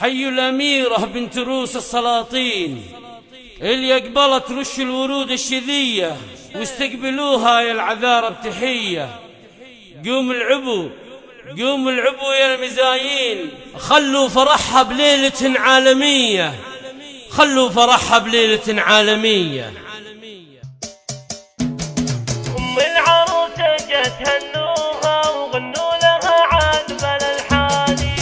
حي الأميرة بنت روس السلاطين اللي أقبلت رش الورود الشذية واستقبلوها يا العذارى بتحية. قوم العبوا قوم العبوا يا المزايين، خلوا فرحها بليلة عالمية، خلوا فرحها بليلة عالمية. أم العروسة جت هنوها وغنوا لها عذب الألحاني.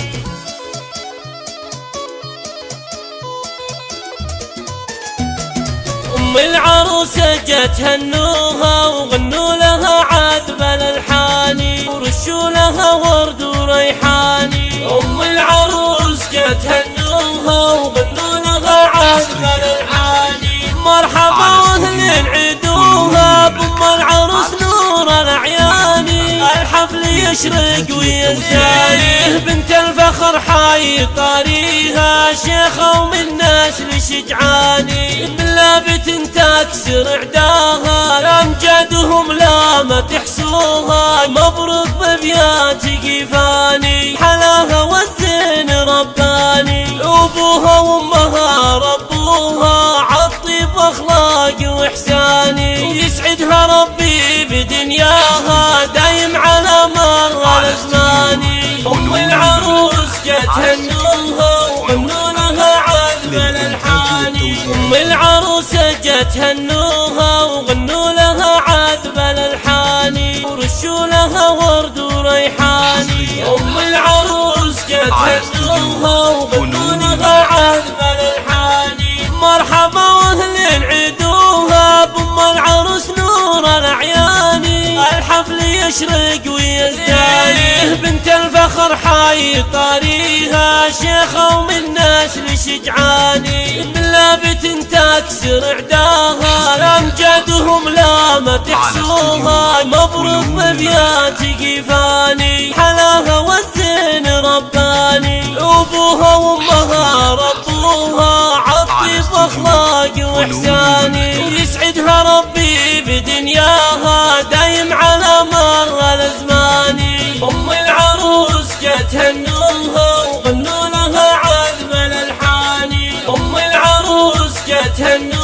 أم العروسة جت هنوها وغنوا لها عذب الألحاني ورشوا لها ورد وريحاني. أم العروس جت هنوها وغنوا لها عذب الألحاني، مرحبا واهلين عيدوها بأم العروس نور الأعياني. الحفل يشرق ويزداني، بنت الفخر حي طاريها، شيخة ومن ناس لشجعاني، بلابت تكسر عداها، أمجادهم لا ما تحسوها، مبروك ببيات قيفاني، حلاها والزين رباني، أبوها وأمها ربوها عالطيب أخلاق وإحساني، يسعدها ربي بدنياها دايم على مر الأزمان. أم العروس جت هنوها وغنوا لها عذب الألحاني. أم العروس جت هنوها وغنوا لها عذب الألحاني ورشوا لها ورد وريحاني. أم العروس جت هنوها وغنوا لها عذب الألحاني، مرحبا واهلين عيدوها بأم العروس نور الأعياني. الحفل يشرق ويزداني، بنت الفخر حي طاريها، شيخة ومن ناس لشجعاني، بلابت تكسر عداها، أمجادهم لا ما تحسوها، مبروك ببيات قيفاني، حلاها والزين رباني، أبوها وأمها ربوها عالطيب أخلاق وإحساني، يسعدها ربي بدنياها دايم على مر الأزمان. أم العروس جت هنوها وغنوا لها عذب الألحاني. أم العروس جت هنوها